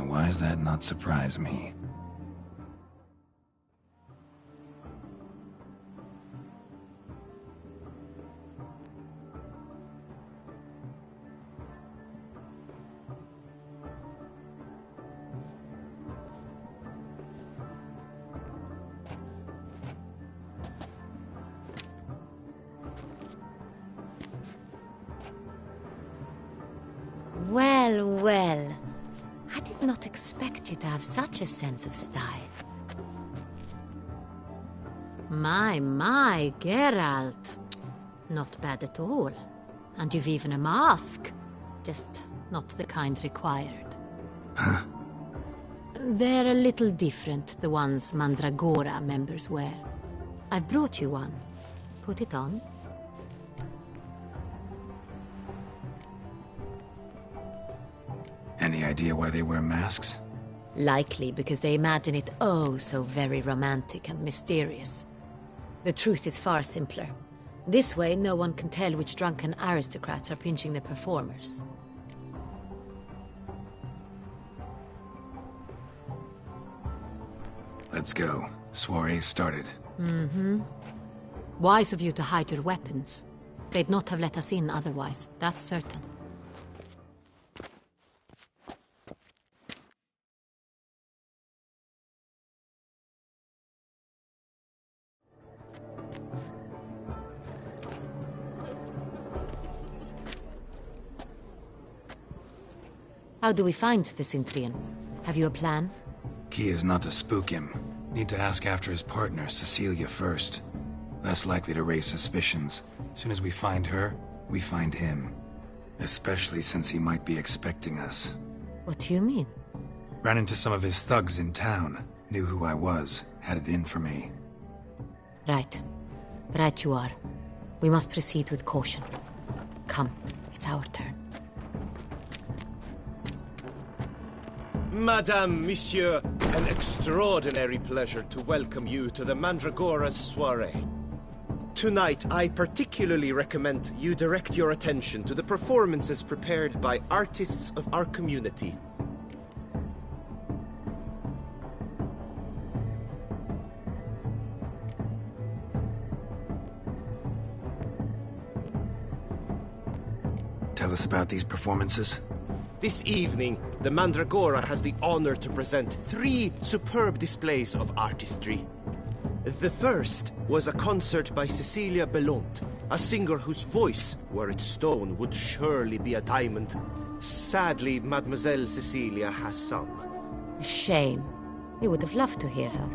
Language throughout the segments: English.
why does that not surprise me? Well, well. I did not expect you to have such a sense of style. My, Geralt. Not bad at all. And you've even a mask. Just not the kind required. Huh? They're a little different, the ones Mandragora members wear. I've brought you one. Put it on. Any idea why they wear masks? Likely because they imagine it oh so very romantic and mysterious. The truth is far simpler. This way, no one can tell which drunken aristocrats are pinching the performers. Let's go. Soiree's started. Mm-hmm. Wise of you to hide your weapons. They'd not have let us in otherwise, that's certain. How do we find the Cintrian? Have you a plan? Key is not to spook him. Need to ask after his partner, Cecilia, first. Less likely to raise suspicions. Soon as we find her, we find him. Especially since he might be expecting us. What do you mean? Ran into some of his thugs in town. Knew who I was. Had it in for me. Right. Right you are. We must proceed with caution. Come, it's our turn. Madame, Monsieur, an extraordinary pleasure to welcome you to the Mandragora's soiree. Tonight, I particularly recommend you direct your attention to the performances prepared by artists of our community. Tell us about these performances? This evening, the Mandragora has the honor to present 3 superb displays of artistry. The first was a concert by Cecilia Bellont, a singer whose voice, were it stone, would surely be a diamond. Sadly, Mademoiselle Cecilia has sung. Shame. We would have loved to hear her.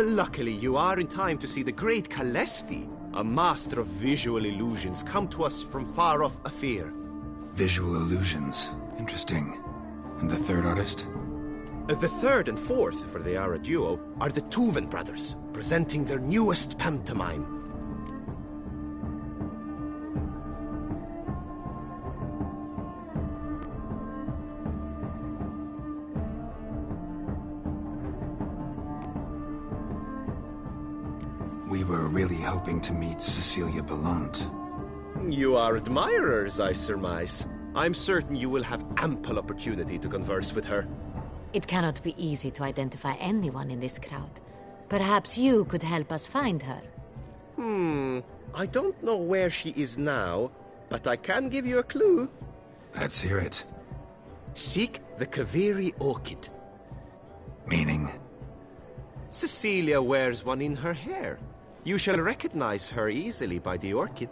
Luckily, you are in time to see the great Calesti, a master of visual illusions, come to us from far off Aphir. Visual illusions. Interesting. And the third artist? The third and fourth, for they are a duo, are the Tuven brothers, presenting their newest pantomime. We were really hoping to meet Cecilia Bellont. You are admirers, I surmise. I'm certain you will have ample opportunity to converse with her. It cannot be easy to identify anyone in this crowd. Perhaps you could help us find her. I don't know where she is now, but I can give you a clue. Let's hear it. Seek the Kaviri orchid. Meaning? Cecilia wears one in her hair. You shall recognize her easily by the orchid.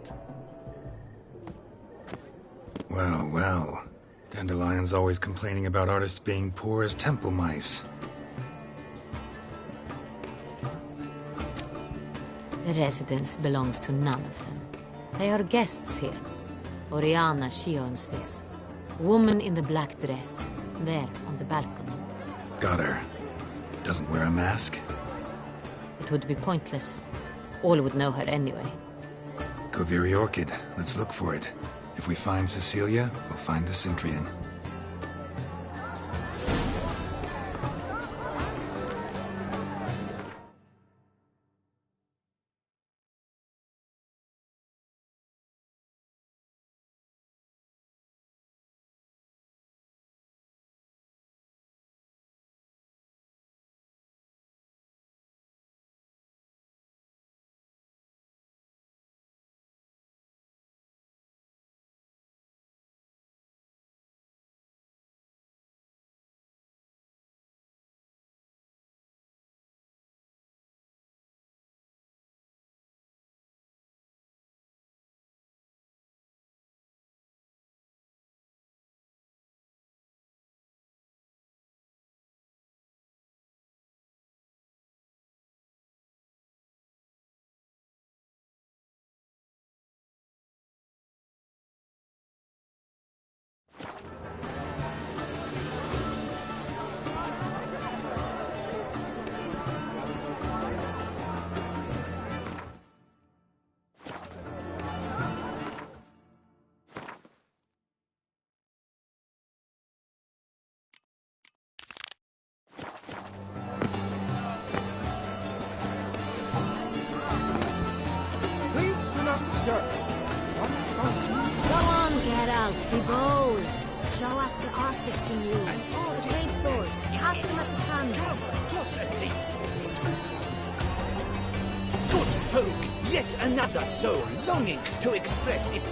Well, well. Dandelion's always complaining about artists being poor as temple mice. The residence belongs to none of them. They are guests here. Oriana, she owns this. Woman in the black dress. There, on the balcony. Got her. Doesn't wear a mask? It would be pointless. All would know her anyway. Kaviri Orchid. Let's look for it. If we find Cecilia, we'll find the Cintrian. stir. Go on, Geralt, be bold. Show us the artist in you. The paintballs, pass them at the canvas. Toss a paintball. Good folk, yet another soul longing to express it.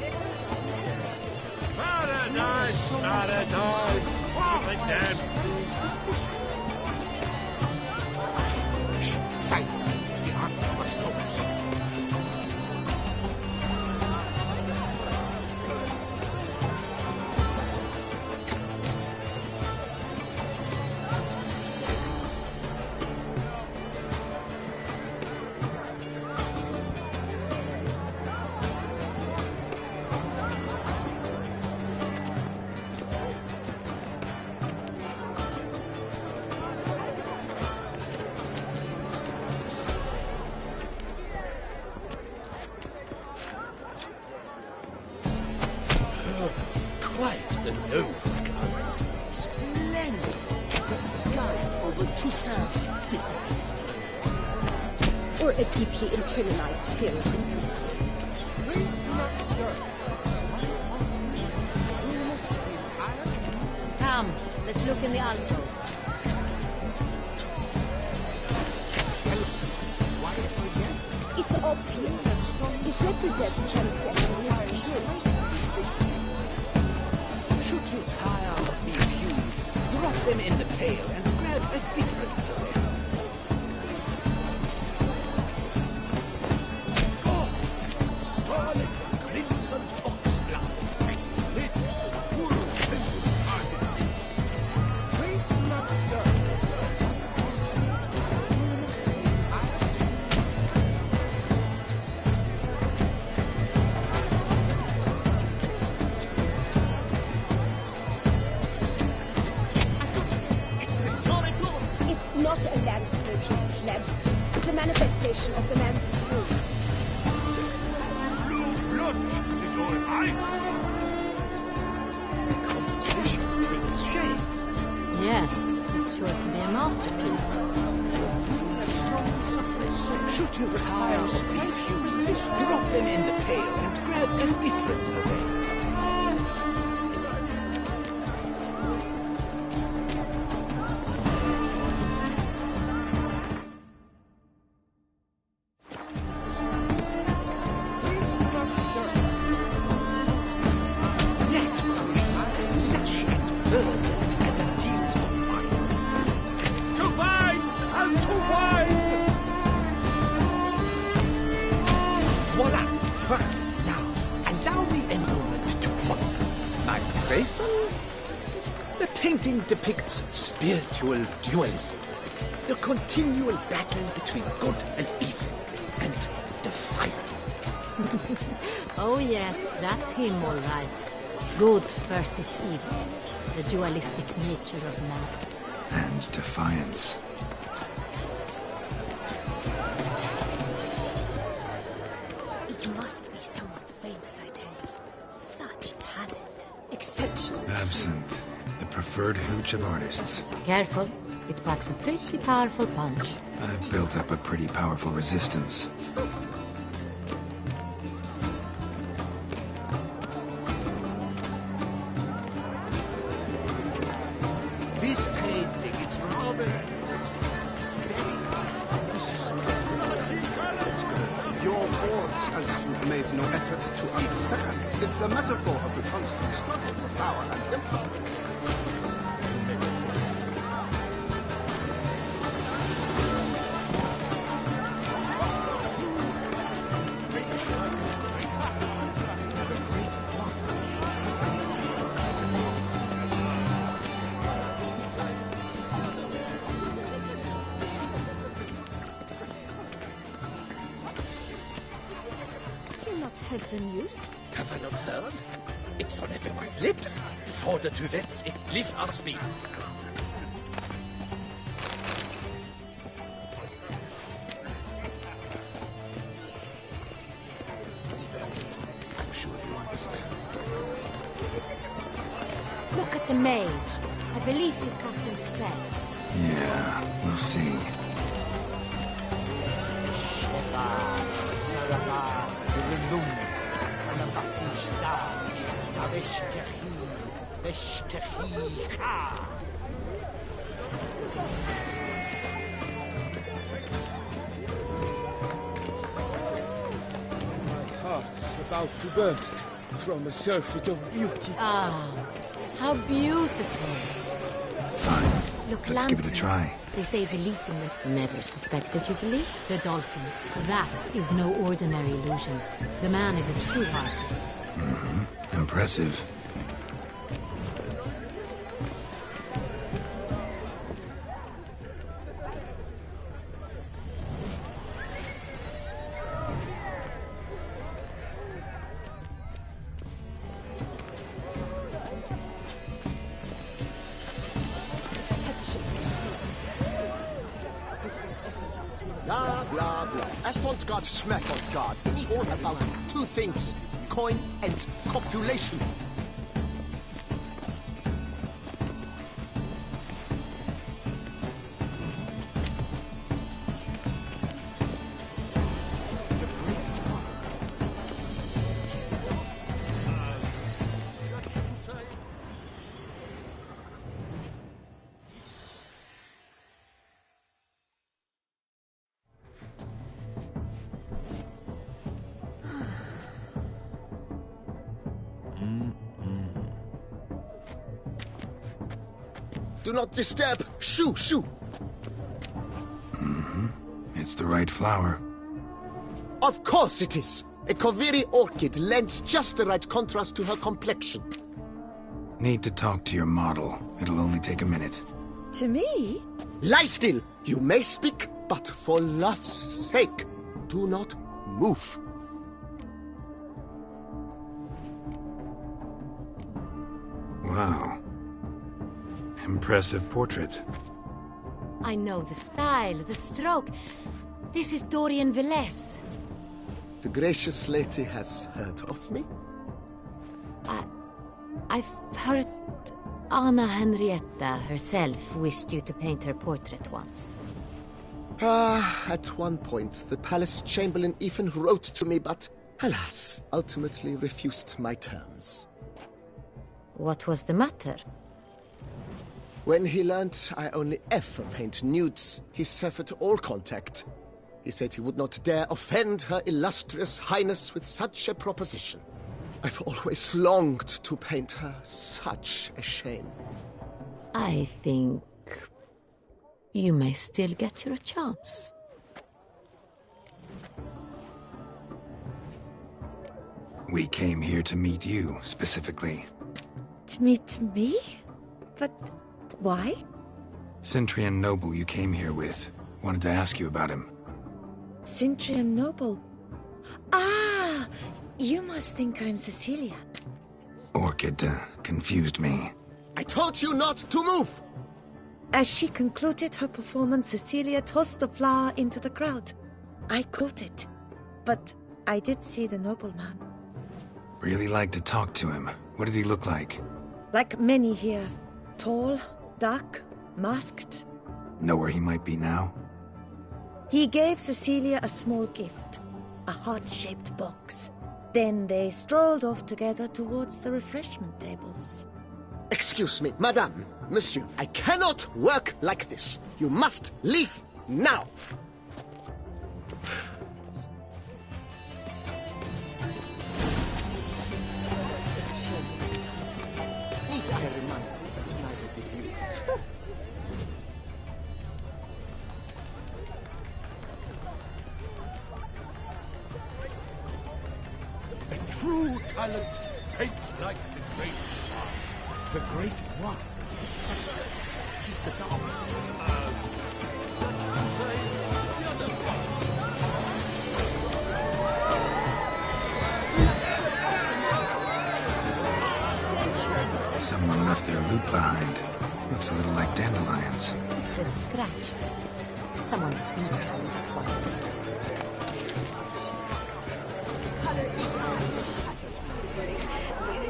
Paradise, paradise. Oh, again. Silence. The artist must focus. Quite the noble garden. Splendid. The sky over Toussaint. Or a deeply internalized fear of intimacy. Please do not disturb. Come, let's look in the alcove. It's obvious. It represents transgression and is used. Should you tire of these hues, drop them in the pail and grab a different color. Gold, scarlet, crimson foxglove, with full sensitive artifice. Please do not disturb. It's not a landscape, you pleb. It's a manifestation of the man's soul. Blood is all ice. Composition takes shape. Yes, it's sure to be a masterpiece. Should you tire of these hues, drop them in the pail and grab a different array. To vines and to wine. Voila! Fine. Now, allow me a moment to ponder. My basin? The painting depicts spiritual dualism. The continual battle between good and evil. And defiance. Oh yes, that's him all right. Good versus evil. The dualistic nature of man. And defiance. It must be someone famous, I tell you. Such talent. Exceptional. Absinthe, the preferred hooch of artists. Careful, it packs a pretty powerful punch. I've built up a pretty powerful resistance. This painting, it's rather... It's very... This is... It's good. Your boards, as you've made no effort to understand. It's a metaphor of the constant struggle for power and influence. Do you not heard the news? Have I not heard? It's on everyone's lips. For the Tuvets, leave us be. I'm sure you understand. Look at the mage. I believe he's casting spells. Yeah, we'll see. My heart's about to burst from a surfeit of beauty. Ah, how beautiful. Fine. Look, Let's give it a lanterns. try. They say releasing them. Never suspected, you believe? The dolphins. That is no ordinary illusion. The man is a true artist. Impressive. Blah, blah, blah. Avant-garde, schmavant-garde. It's all about two things. Coin and copulation. Do not disturb. Shoo, shoo. It's the right flower. Of course it is. A Koviri orchid lends just the right contrast to her complexion. Need to talk to your model. It'll only take a minute. To me? Lie still. You may speak, but for love's sake, do not move. Wow. Impressive portrait. I know the style, the stroke. This is Dorian Velez. The gracious lady has heard of me? I've heard Anna Henrietta herself wished you to paint her portrait once. At one point, the palace chamberlain even wrote to me, but alas, ultimately refused my terms. What was the matter? When he learnt I only ever paint nudes, he severed all contact. He said he would not dare offend her illustrious highness with such a proposition. I've always longed to paint her. Such a shame. I think you may still get your chance. We came here to meet you, specifically. To meet me? But why? Cintrian Noble you came here with. Wanted to ask you about him. Cintrian Noble. Ah! You must think I'm Cecilia. Orchid confused me. I told you not to move! As she concluded her performance, Cecilia tossed the flower into the crowd. I caught it, but I did see the nobleman. Really like to talk to him. What did he look like? Like many here. Tall, dark, masked. Know where he might be now? He gave Cecilia a small gift, a heart-shaped box. Then they strolled off together towards the refreshment tables. Excuse me, madame, monsieur, I cannot work like this. You must leave now. Need I remind you that neither did you. A true talent paints like the great one. The Great One. He's a dancer. That's to say, the other one. Someone left their loot behind. Looks a little like dandelions. This was scratched. Someone beat her with it once.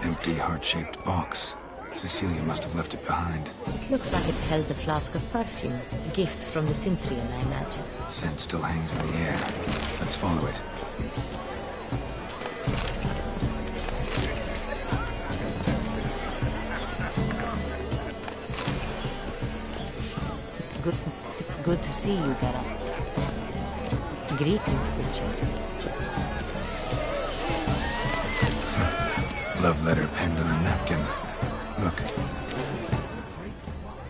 Empty heart-shaped box. Cecilia must have left it behind. It looks like it held a flask of perfume. A gift from the Cintrian, I imagine. Scent still hangs in the air. Let's follow it. Good to see you, Geralt. Greetings, Witcher. Love letter penned on a napkin. Look.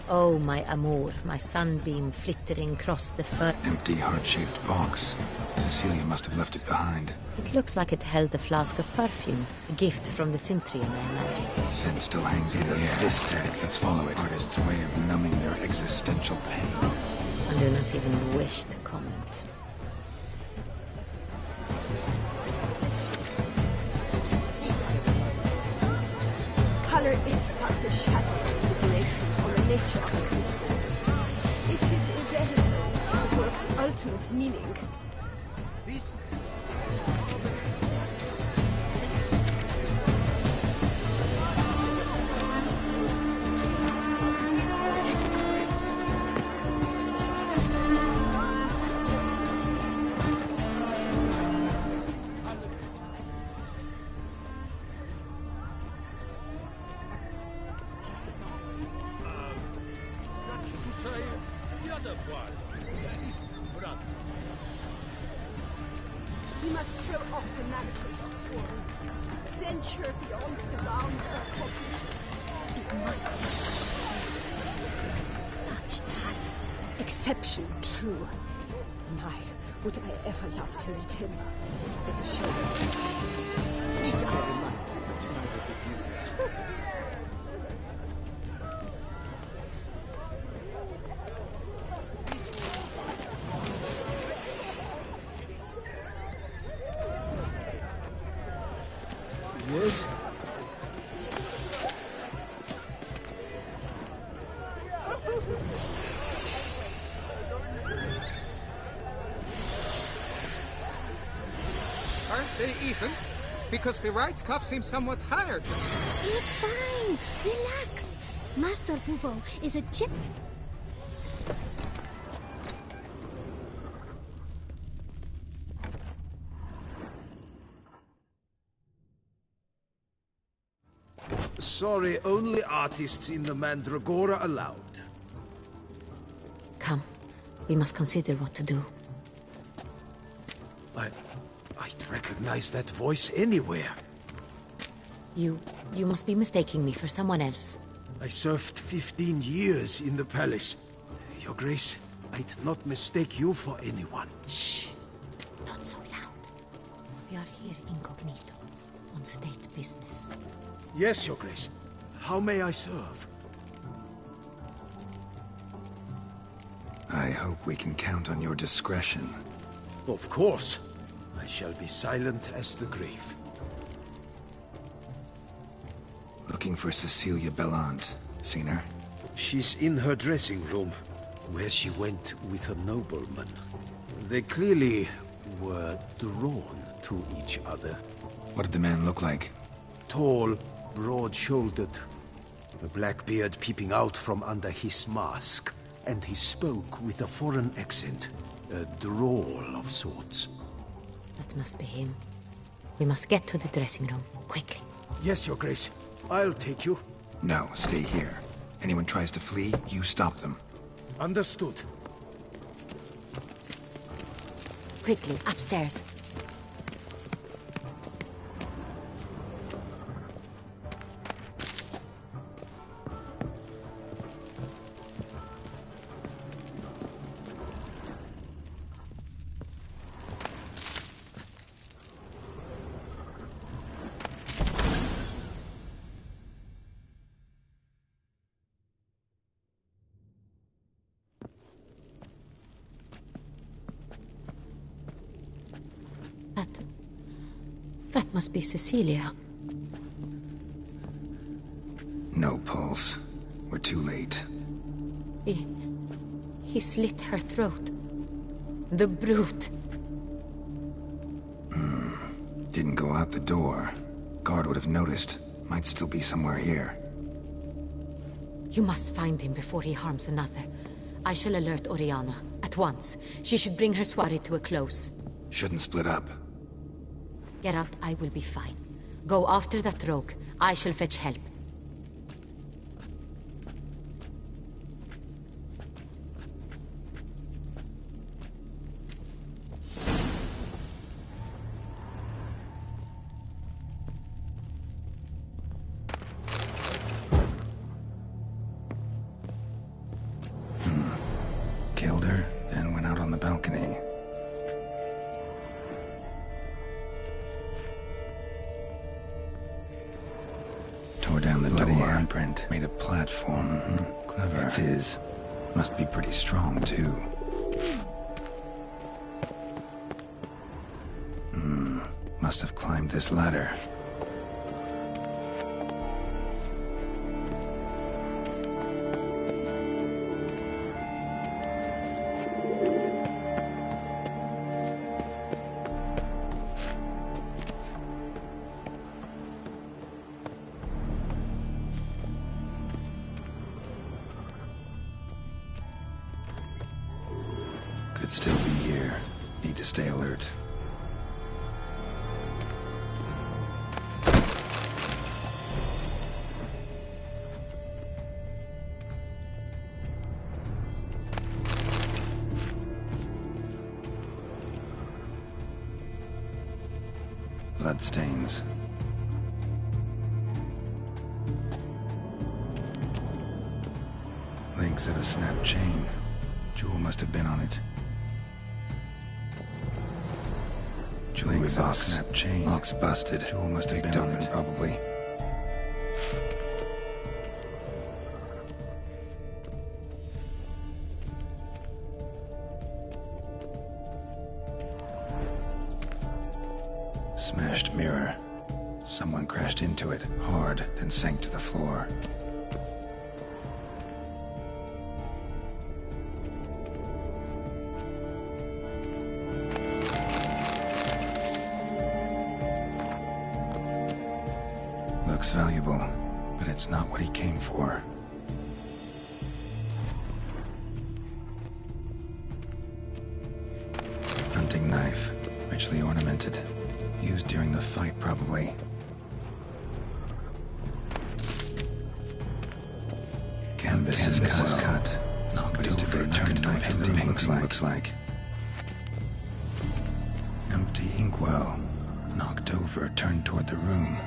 Oh, my amour, my sunbeam flittering across the fur. Empty, heart-shaped box. Cecilia must have left it behind. It looks like it held a flask of perfume. A gift from the Cintrian, I imagine. Scent still hangs in the air. This tag, let's follow it. Artist's way of numbing their existential pain. I do not even wish to comment. Color is but the shadow of deliberations on the nature of existence. It is irrelevant to the work's ultimate meaning. We must throw off the manacles of form. Venture beyond the bounds of cognition. It must be such talent. Exception, true. My, would I ever love to meet him? It's a shame. Need I remind you that neither did you. Yes? Aren't they even? Because the right cuff seems somewhat tired. It's fine. Relax. Master Buvo is a chip. Sorry, only artists in the Mandragora allowed. Come, we must consider what to do. I'd recognize that voice anywhere. You must be mistaking me for someone else. I served 15 years in the palace. Your Grace, I'd not mistake you for anyone. Shh! Not so loud. We are here incognito, on state business. Yes, Your Grace. How may I serve? I hope we can count on your discretion. Of course. I shall be silent as the grave. Looking for Cecilia Bellant. Seen her? She's in her dressing room, where she went with a nobleman. They clearly were drawn to each other. What did the man look like? Tall, broad-shouldered, a black beard peeping out from under his mask, and he spoke with a foreign accent, a drawl of sorts. That must be him. We must get to the dressing room, quickly. Yes, Your Grace. I'll take you. No, stay here. Anyone tries to flee, you stop them. Understood. Quickly, upstairs. That must be Cecilia. No pulse. We're too late. He slit her throat. The brute. Didn't go out the door. Guard would have noticed. Might still be somewhere here. You must find him before he harms another. I shall alert Oriana. At once. She should bring her soirée to a close. Shouldn't split up. Geralt, I will be fine. Go after that rogue. I shall fetch help. her, then went out on the balcony. Tore down the bloody handprint, made a platform. Clever. It's his. Must be pretty strong, too. Must have climbed this ladder. Could still be here. Need to stay alert. Bloodstains. Links of a snapped chain. Jewel must have been on it. Links of a snapped chain. Lock's busted. Jewel must have been on it, probably. Smashed mirror. Someone crashed into it, hard, then sank to the floor. Looks valuable, but it's not what he came for. Hunting knife, richly ornamented. Used during the fight, probably. Canvas is cut. Knocked over, turned knife into looks like. Empty inkwell. Knocked over, turned toward the room.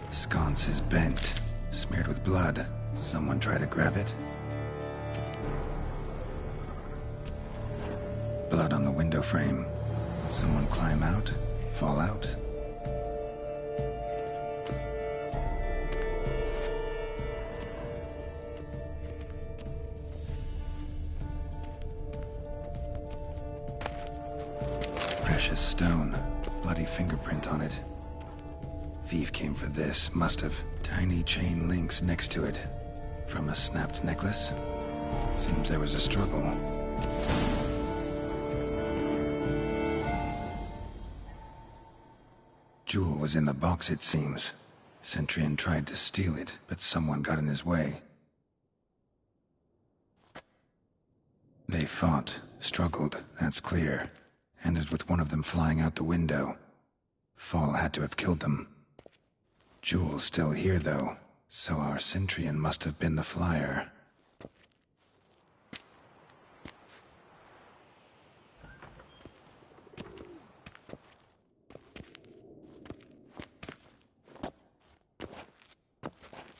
Sconce is bent, smeared with blood. Someone try to grab it? Blood on the window frame. Someone climb out? Fall out? Precious stone. Bloody fingerprint on it. Thief came for this, must have. Tiny chain links next to it. From a snapped necklace? Seems there was a struggle. Jewel was in the box, it seems. Centurion tried to steal it, but someone got in his way. They fought, struggled, that's clear. Ended with one of them flying out the window. Fall had to have killed them. Jewel's still here, though, so our Centurion must have been the flyer.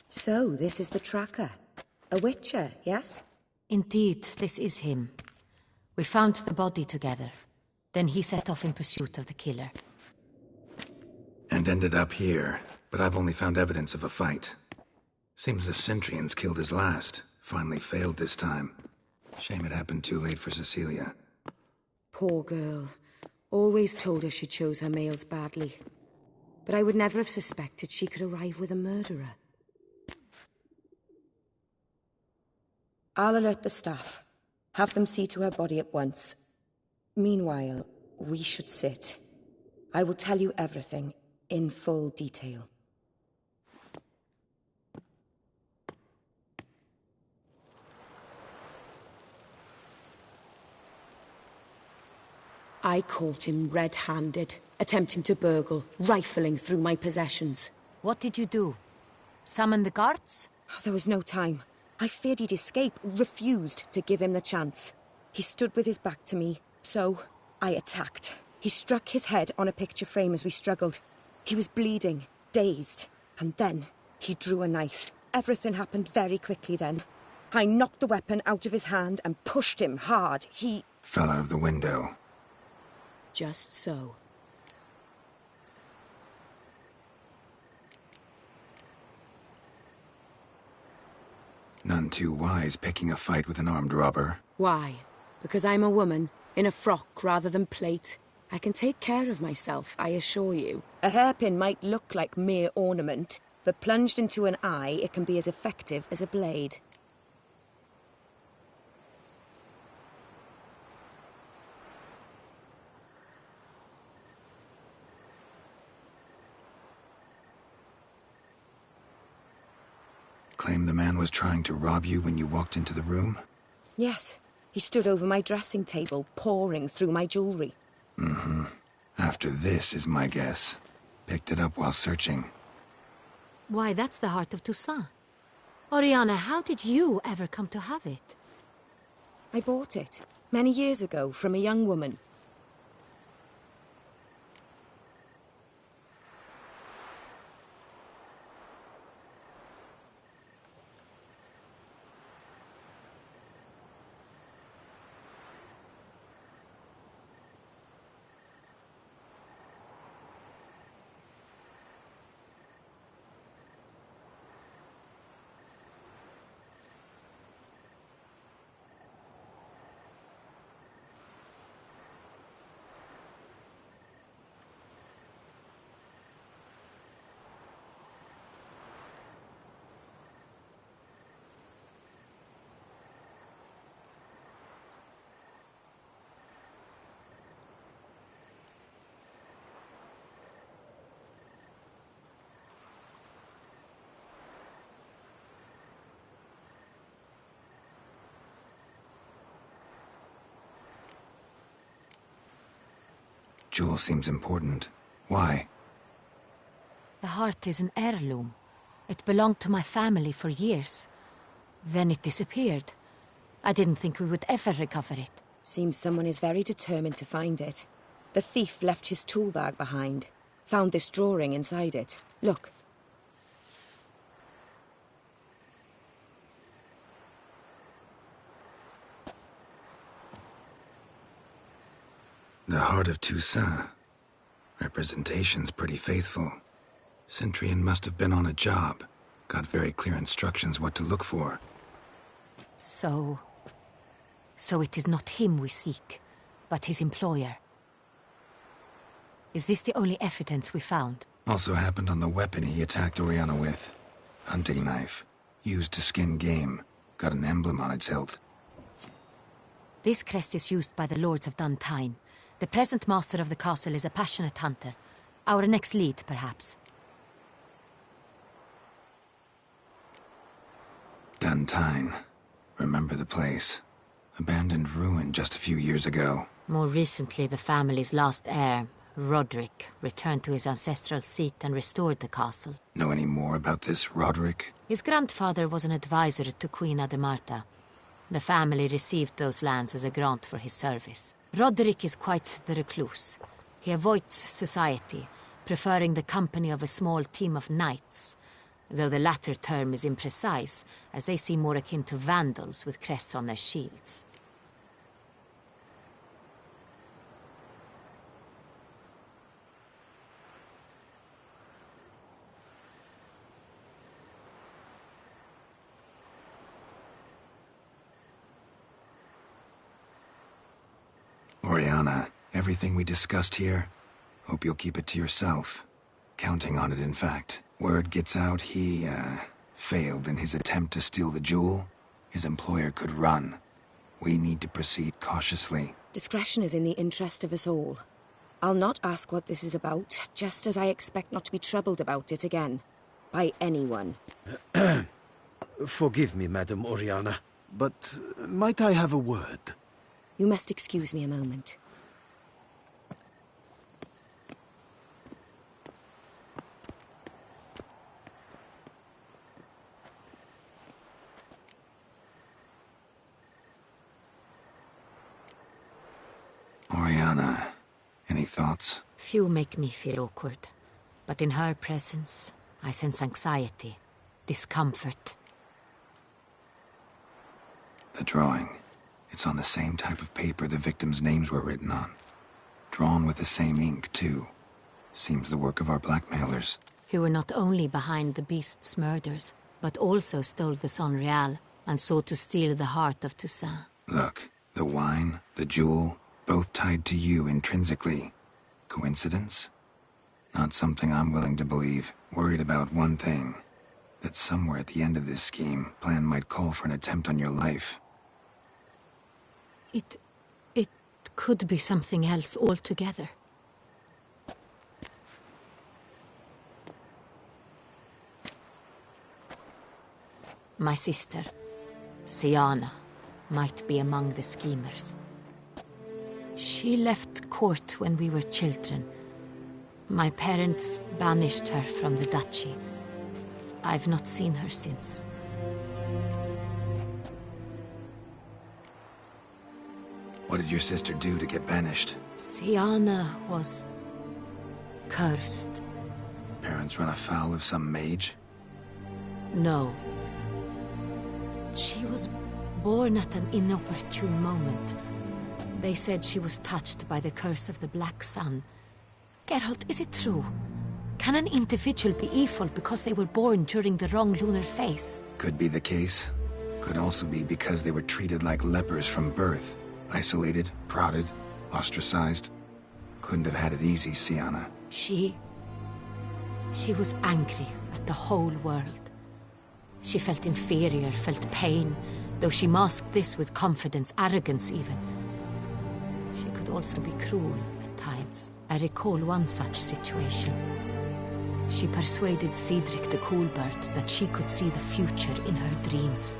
So, this is the tracker. A witcher, yes? Indeed, this is him. We found the body together. Then he set off in pursuit of the killer. And ended up here, but I've only found evidence of a fight. Seems the Centurions killed his last. Finally failed this time. Shame it happened too late for Cecilia. Poor girl. Always told her she chose her males badly. But I would never have suspected she could arrive with a murderer. I'll alert the staff. Have them see to her body at once. Meanwhile, we should sit. I will tell you everything, in full detail. I caught him red-handed, attempting to burgle, rifling through my possessions. What did you do? Summon the guards? There was no time. I feared he'd escape, refused to give him the chance. He stood with his back to me, so I attacked. He struck his head on a picture frame as we struggled. He was bleeding, dazed, and then he drew a knife. Everything happened very quickly then. I knocked the weapon out of his hand and pushed him hard. He fell out of the window. Just so. None too wise picking a fight with an armed robber. Why? Because I'm a woman, in a frock rather than plate. I can take care of myself, I assure you. A hairpin might look like mere ornament, but plunged into an eye, it can be as effective as a blade. Claim the man was trying to rob you when you walked into the room? Yes. He stood over my dressing table, pouring through my jewelry. Mm-hmm. After this is my guess. Picked it up while searching. Why, that's the heart of Toussaint. Oriana, how did you ever come to have it? I bought it, many years ago, from a young woman. Jewel seems important. Why? The heart is an heirloom. It belonged to my family for years. Then it disappeared. I didn't think we would ever recover it. Seems someone is very determined to find it. The thief left his tool bag behind. Found this drawing inside it. Look. The Heart of Toussaint. Representation's pretty faithful. Centurion must have been on a job. Got very clear instructions what to look for. So it is not him we seek, but his employer. Is this the only evidence we found? Also happened on the weapon he attacked Oriana with. Hunting knife. Used to skin game. Got an emblem on its hilt. This crest is used by the Lords of Duntine. The present master of the castle is a passionate hunter. Our next lead, perhaps. Duntine. Remember the place. Abandoned ruin just a few years ago. More recently, the family's last heir, Roderick, returned to his ancestral seat and restored the castle. Know any more about this Roderick? His grandfather was an advisor to Queen Ademarta. The family received those lands as a grant for his service. Roderick is quite the recluse. He avoids society, preferring the company of a small team of knights, though the latter term is imprecise, as they seem more akin to vandals with crests on their shields. Oriana, everything we discussed here, hope you'll keep it to yourself. Counting on it, in fact. Word gets out he, failed in his attempt to steal the jewel. His employer could run. We need to proceed cautiously. Discretion is in the interest of us all. I'll not ask what this is about, just as I expect not to be troubled about it again. By anyone. Forgive me, Madam Oriana, but might I have a word? You must excuse me a moment. Oriana, any thoughts? Few make me feel awkward, but in her presence, I sense anxiety. discomfort. The drawing. It's on the same type of paper the victims' names were written on. Drawn with the same ink, too. Seems the work of our blackmailers. Who were not only behind the beast's murders, but also stole the Son Real and sought to steal the heart of Toussaint. Look, the wine, the jewel, both tied to you intrinsically. Coincidence? Not something I'm willing to believe. Worried about one thing. That somewhere at the end of this scheme, plan might call for an attempt on your life. It could be something else altogether. My sister, Syanna, might be among the schemers. She left court when we were children. My parents banished her from the duchy. I've not seen her since. What did your sister do to get banished? Syanna was cursed. Parents run afoul of some mage? No. She was born at an inopportune moment. They said she was touched by the curse of the Black Sun. Geralt, is it true? Can an individual be evil because they were born during the wrong lunar phase? Could be the case. Could also be because they were treated like lepers from birth. Isolated, prodded, ostracized. Couldn't have had it easy, Syanna. She was angry at the whole world. She felt inferior, felt pain, though she masked this with confidence, arrogance even. She could also be cruel at times. I recall one such situation. She persuaded Cedric the Coolbird that she could see the future in her dreams.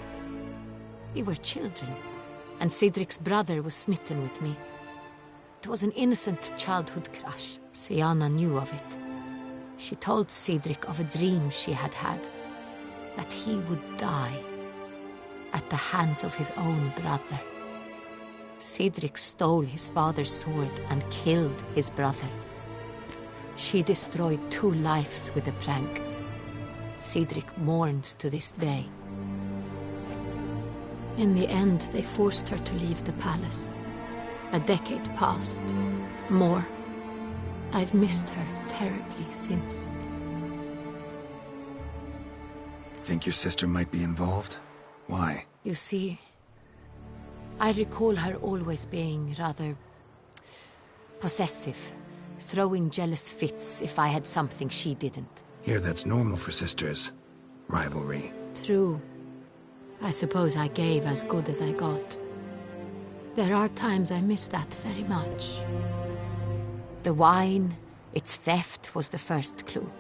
We were children, and Cedric's brother was smitten with me. It was an innocent childhood crush. Syanna knew of it. She told Cedric of a dream she had had, that he would die at the hands of his own brother. Cedric stole his father's sword and killed his brother. She destroyed 2 lives with a prank. Cedric mourns to this day. In the end, they forced her to leave the palace. A decade passed. More. I've missed her terribly since. Think your sister might be involved? Why? You see, I recall her always being rather possessive, throwing jealous fits if I had something she didn't. Here, that's normal for sisters. Rivalry. True. I suppose I gave as good as I got. There are times I miss that very much. The wine, its theft, was the first clue.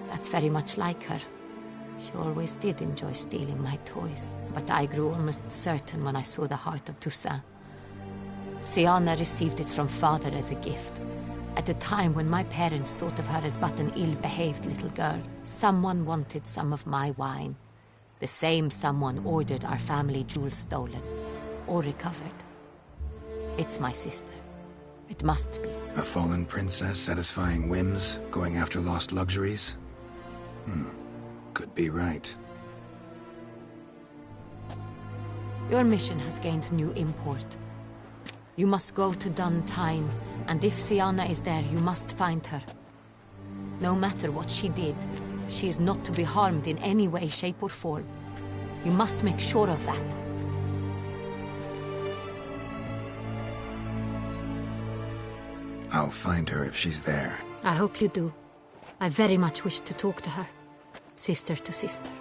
That's very much like her. She always did enjoy stealing my toys, but I grew almost certain when I saw the heart of Toussaint. Syanna received it from father as a gift. At a time when my parents thought of her as but an ill-behaved little girl, someone wanted some of my wine. The same someone ordered our family jewels stolen, or recovered. It's my sister. It must be. A fallen princess satisfying whims, going after lost luxuries? Could be right. Your mission has gained new import. You must go to Dun Tyn, and if Syanna is there, you must find her. No matter what she did, she is not to be harmed in any way, shape, or form. You must make sure of that. I'll find her if she's there. I hope you do. I very much wish to talk to her. Sister to sister.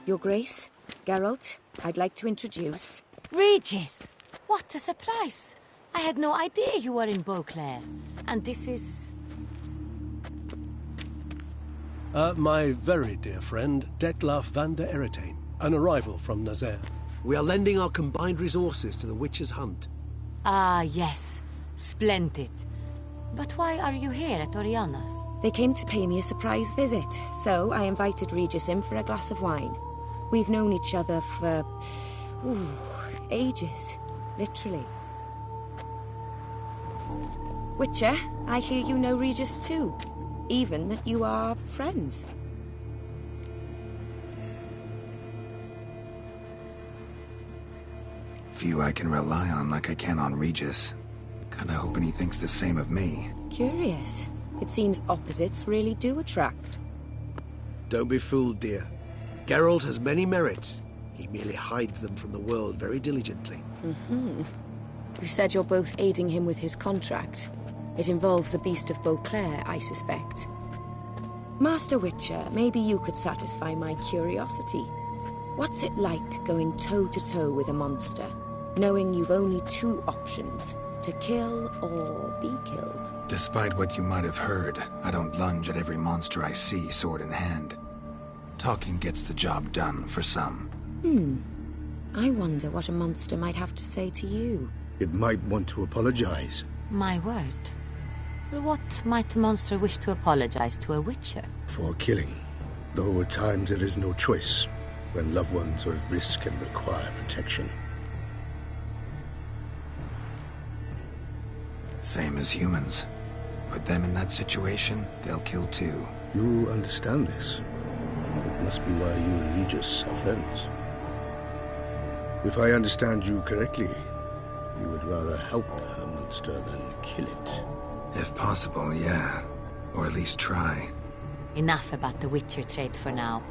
Your Grace, Geralt, I'd like to introduce... Regis! What a surprise! I had no idea you were in Beauclair. And this is... My very dear friend, Detlaf van der Eretain, an arrival from Nazaire. We are lending our combined resources to the Witch's Hunt. Ah, yes. Splendid. But why are you here at Oriana's? They came to pay me a surprise visit, so I invited Regis in for a glass of wine. We've known each other for... ages. Literally. Witcher, I hear you know Regis too. Even that you are friends. Few I can rely on like I can on Regis. Kinda hoping he thinks the same of me. Curious. It seems opposites really do attract. Don't be fooled, dear. Geralt has many merits. He merely hides them from the world very diligently. You said you're both aiding him with his contract. It involves the Beast of Beauclair, I suspect. Master Witcher, maybe you could satisfy my curiosity. What's it like going toe-to-toe with a monster, knowing you've only two options, to kill or be killed? Despite what you might have heard, I don't lunge at every monster I see sword in hand. Talking gets the job done for some. I wonder what a monster might have to say to you. It might want to apologize. My word. What might a monster wish to apologize to a witcher? For killing. Though at times there is no choice, when loved ones are at risk and require protection. Same as humans. Put them in that situation, they'll kill too. You understand this. It must be why you and Regis are friends. If I understand you correctly, you would rather help a monster than kill it. If possible, yeah. Or at least try. Enough about the Witcher trade for now.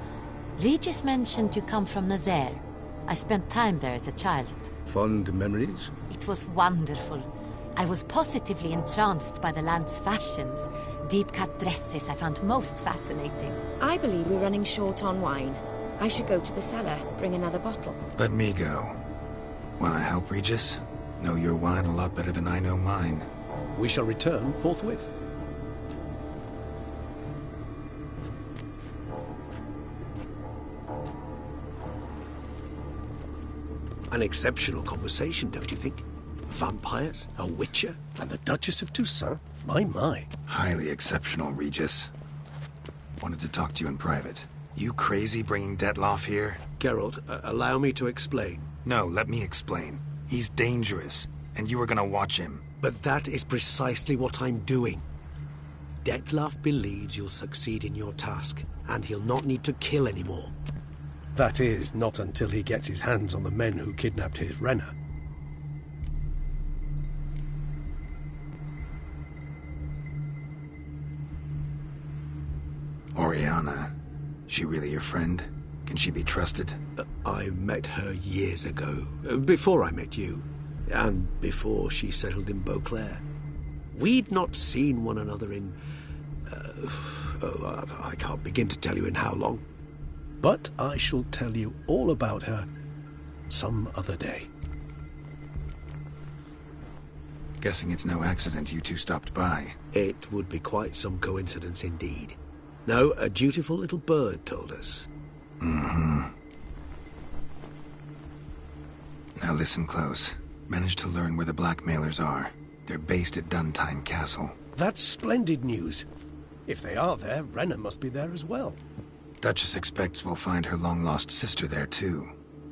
Regis mentioned you come from Nazaire. I spent time there as a child. Fond memories? It was wonderful. I was positively entranced by the land's fashions. Deep-cut dresses I found most fascinating. I believe we're running short on wine. I should go to the cellar, bring another bottle. Let me go. Wanna help, Regis? Know your wine a lot better than I know mine. We shall return forthwith. An exceptional conversation, don't you think? Vampires, a witcher, and the Duchess of Toussaint? My. Highly exceptional, Regis. Wanted to talk to you in private. You crazy bringing Detloff here? Geralt, allow me to explain. No, let me explain. He's dangerous, and you were gonna watch him. But that is precisely what I'm doing. Detloff believes you'll succeed in your task, and he'll not need to kill anymore. That is, not until he gets his hands on the men who kidnapped his Renna. Oriana. She really your friend? Can she be trusted? I met her years ago, before I met you, and before she settled in Beauclair. We'd not seen one another in... I can't begin to tell you in how long. But I shall tell you all about her some other day. Guessing it's no accident you two stopped by. It would be quite some coincidence indeed. No, a dutiful little bird told us. Now listen close. Managed to learn where the blackmailers are. They're based at Duntine Castle. That's splendid news. If they are there, Renna must be there as well. Duchess expects we'll find her long-lost sister there too.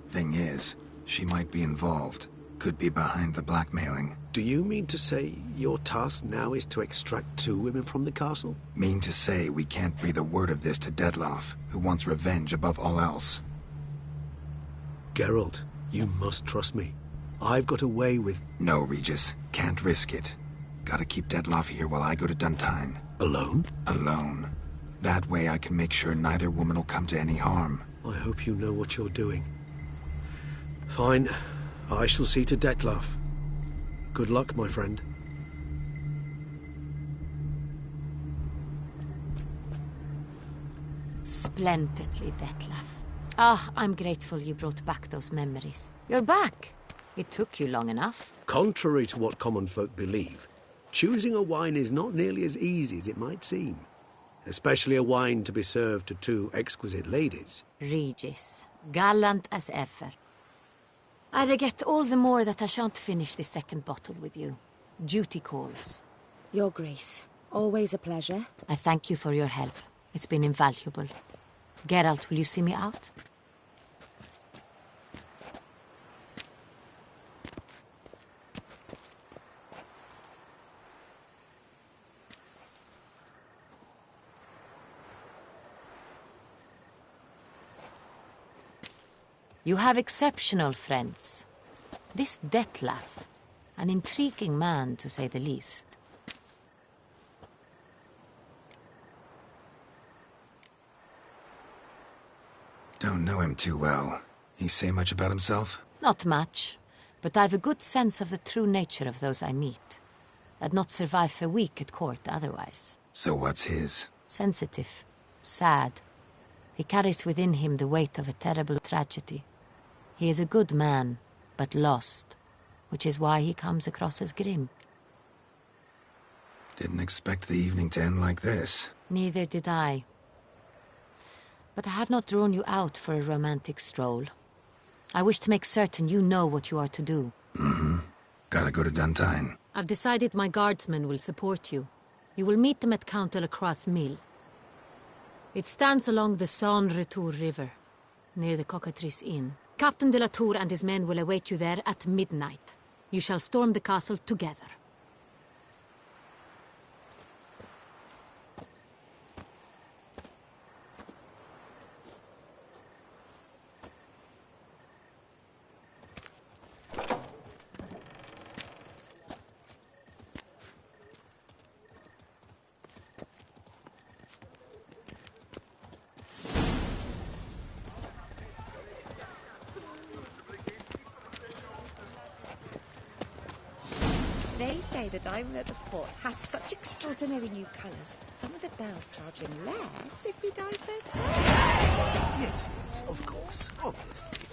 Thing is, she might be involved. Could be behind the blackmailing. Do you mean to say your task now is to extract 2 women from the castle? Mean to say we can't breathe a word of this to Detloff, who wants revenge above all else. Geralt, you must trust me. I've got away with... No, Regis. Can't risk it. Gotta keep Detloff here while I go to Duntine. Alone? Alone. That way I can make sure neither woman will come to any harm. I hope you know what you're doing. Fine. I shall see to Detloff. Good luck, my friend. Splendidly, Detlaff. Ah, I'm grateful you brought back those memories. You're back. It took you long enough. Contrary to what common folk believe, choosing a wine is not nearly as easy as it might seem. Especially a wine to be served to 2 exquisite ladies. Regis, gallant as ever. I regret all the more that I shan't finish this second bottle with you. Duty calls. Your Grace, always a pleasure. I thank you for your help. It's been invaluable. Geralt, will you see me out? You have exceptional friends. This Detlef, an intriguing man to say the least. Don't know him too well. He say much about himself? Not much, but I've a good sense of the true nature of those I meet. I'd not survive a week at court otherwise. So what's his? Sensitive, sad. He carries within him the weight of a terrible tragedy. He is a good man, but lost, which is why he comes across as grim. Didn't expect the evening to end like this. Neither did I. But I have not drawn you out for a romantic stroll. I wish to make certain you know what you are to do. Mm-hmm. Gotta go to Duntine. I've decided my guardsmen will support you. You will meet them at Count Delacroix' mill. It stands along the Saône-Retour River, near the Cockatrice Inn. Captain de la Tour and his men will await you there at midnight. You shall storm the castle together. They say the diamond at the port has such extraordinary new colours. Some of the bells charge him less if he dyes their stars. Yes, of course, obviously.